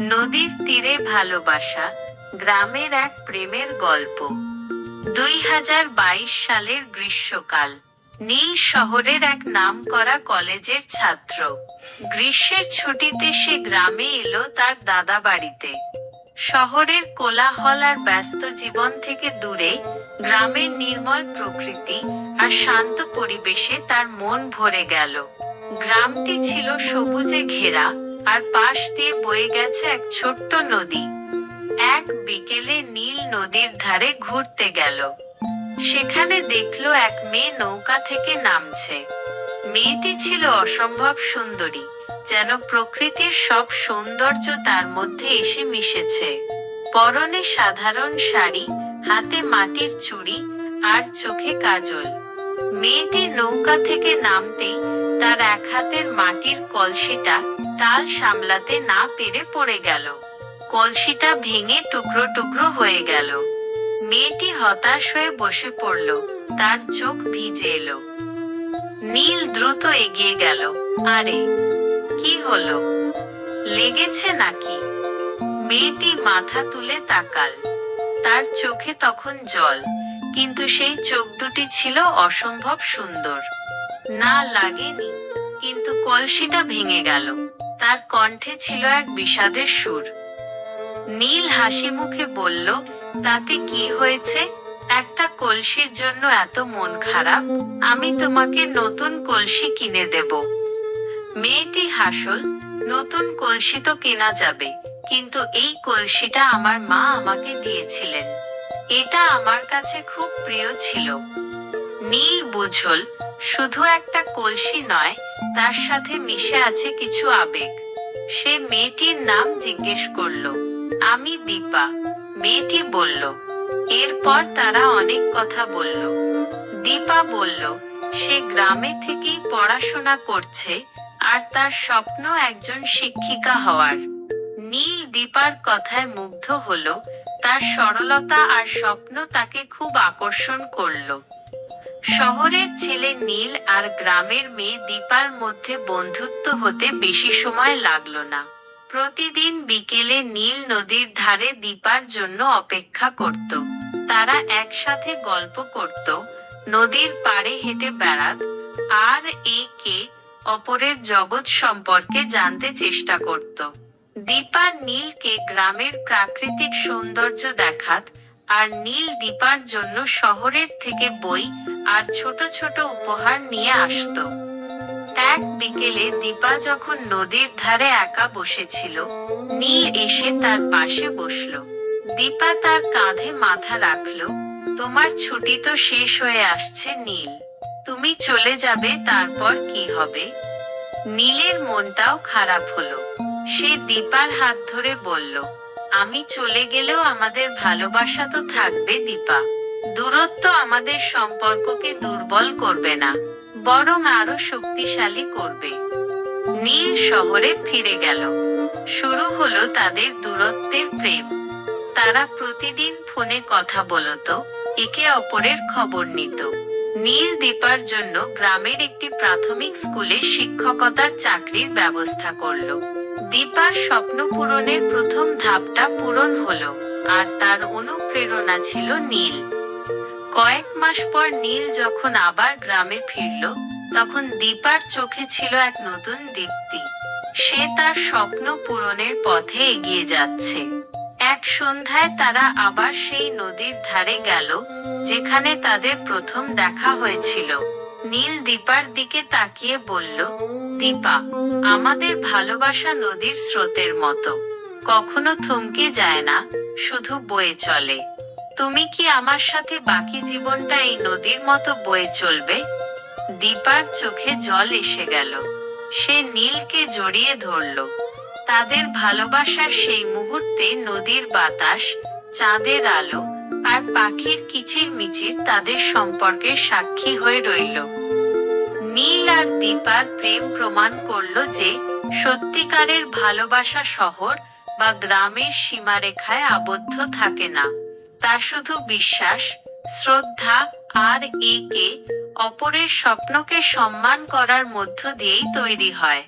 নদীর তীরে ভালোবাসা, গ্রামের এক প্রেমের গল্প। 2022 সালের গ্রীষ্মকাল। নীল শহরের এক নামকরা কলেজের ছাত্র। গ্রীষ্মের ছুটিতে সে গ্রামে এলো তার দাদা বাড়িতে। শহরের কোলাহল আর ব্যস্ত জীবন থেকে দূরে, গ্রামের নির্মল প্রকৃতি আর শান্ত পরিবেশে তার মন ভরে গেল। গ্রামটি ছিল সবুজে ঘেরা, আর পাশ দিয়ে বয়ে গেছে এক ছোট্ট নদী। এক বিকেলে নীল নদীর ধারে ঘুরতে গেল। সেখানে দেখলো এক মেয়ে নৌকা থেকে নামছে। মেয়েটি ছিল অসম্ভব সুন্দরী, যেন প্রকৃতির সব সৌন্দর্য তার মধ্যে এসে মিশেছে। পরনে সাধারণ শাড়ি, হাতে মাটির চুড়ি আর চোখে কাজল। মেয়েটি নৌকা থেকে নামতেই তার এক হাতের মাটির কলসিটা তাল সামলাতে না পেরে পড়ে গেল। কলসিটা ভেঙে টুকরো টুকরো হয়ে গেল। মেয়েটি হতাশ হয়ে বসে পড়ল, তার চোখ ভিজে এলো। নীল দ্রুত এগিয়ে গেল। আরে, কি হলো? লেগেছে নাকি? মেয়েটি মাথা তুলে তাকাল। তার চোখে তখন জল, কিন্তু সেই চোখ দুটি ছিল অসম্ভব সুন্দর। না, লাগেনি, কিন্তু কলসিটা ভেঙে গেল। তার কণ্ঠে ছিল এক বিষাদের সুর। নীল হাসি মুখে বলল, তাতে কি হয়েছে? একটা কলসির জন্য এত মন খারাপ? আমি তোমাকে নতুন কলসি কিনে দেব। মেয়েটি হাসল, নতুন কলসি তো কেনা যাবে, কিন্তু এই কলসিটা আমার মা আমাকে দিয়েছিলেন। এটা আমার কাছে খুব প্রিয় ছিল। নীল বুঝল, শুধু একটা কলসি নয়, তার সাথে মিশে আছে কিছু আবেগ। সে মেয়েটির নাম জিজ্ঞেস করল। আমি দীপা, মেয়েটি বলল। এরপর তারা অনেক কথা বলল। দীপা বলল, সে গ্রামে থেকেই পড়াশোনা করছে, আর তার স্বপ্ন একজন শিক্ষিকা হওয়ার। নীল দীপার কথায় মুগ্ধ হলো। তার সরলতা আর স্বপ্ন তাকে খুব আকর্ষণ করলো। শহরের ছেলে নীল আর গ্রামের মেয়ে দীপার মধ্যে বন্ধুত্ব হতে বেশি সময় লাগলো না। প্রতিদিন বিকেলে নীল নদীর ধারে দীপার জন্য অপেক্ষা করত। তারা একসাথে গল্প করত, নদীর পাড়ে হেঁটে বেড়াত, আর একে অপরের জগৎ সম্পর্কে জানতে চেষ্টা করত। দীপা নীলকে গ্রামের প্রাকৃতিক সৌন্দর্য দেখাত, আর নীল দীপার জন্য শহরের থেকে বই আর ছোট ছোট উপহার নিয়ে আসত। এক বিকেলে দীপা যখন নদীর ধারে একা বসেছিল, নীল এসে তার পাশে বসল। দীপা তার কাঁধে মাথা রাখল। তোমার ছুটি তো শেষ হয়ে আসছে নীল, তুমি চলে যাবে, তারপর কি হবে? নীলের মনটাও খারাপ হলো। সে দীপার হাত ধরে বলল, আমি চলে গেলেও আমাদের ভালোবাসা তো থাকবে দীপা। দূরত্ব আমাদের সম্পর্ককে দুর্বল করবে না, বরং আরো শক্তিশালী করবে। নীল শহরে ফিরে গেল। শুরু হলো তাদের দূরত্বের প্রেম। তারা প্রতিদিন ফোনে কথা বলতো, একে অপরের খবর নিত। নীল দীপার জন্য গ্রামের একটি প্রাথমিক স্কুলে শিক্ষকতার চাকরির ব্যবস্থা করলো। দীপার স্বপ্ন পূরণের প্রথম ধাপটা পূরণ হলো, আর তার অনুপ্রেরণা ছিল নীল। কয়েক মাস পর নীল যখন আবার গ্রামে ফিরল, তখন দীপার চোখে ছিল এক নতুন দীপ্তি। সে তার স্বপ্ন পূরণের পথে এগিয়ে যাচ্ছে। এক সন্ধ্যায় তারা আবার সেই নদীর ধারে গেল, যেখানে তাদের প্রথম দেখা হয়েছিল। নীল দীপার দিকে তাকিয়ে বলল, দীপা, আমাদের ভালোবাসা নদীর স্রোতের মতো, কখনো থমকে যায় না, শুধু বয়ে চলে। তুমি কি আমার সাথে বাকি জীবনটা এই নদীর মতো বয়ে চলবে? দীপার চোখে জল এসে গেল। সে নীলকে জড়িয়ে ধরল। তাদের ভালোবাসার সেই মুহূর্তে নদীর বাতাস, চাঁদের আলো আর পাখির কিচিরমিচির তাদের সম্পর্কের সাক্ষী হয়ে রইল। নীল আর দীপার প্রেম প্রমাণ করল যে সত্যিকারের ভালোবাসা শহর বা গ্রামের সীমারেখায় আবদ্ধ থাকে না। তা শুধু বিশ্বাস, শ্রদ্ধা আর একে অপরের স্বপ্নকে সম্মান করার মধ্য দিয়েই তৈরি হয়।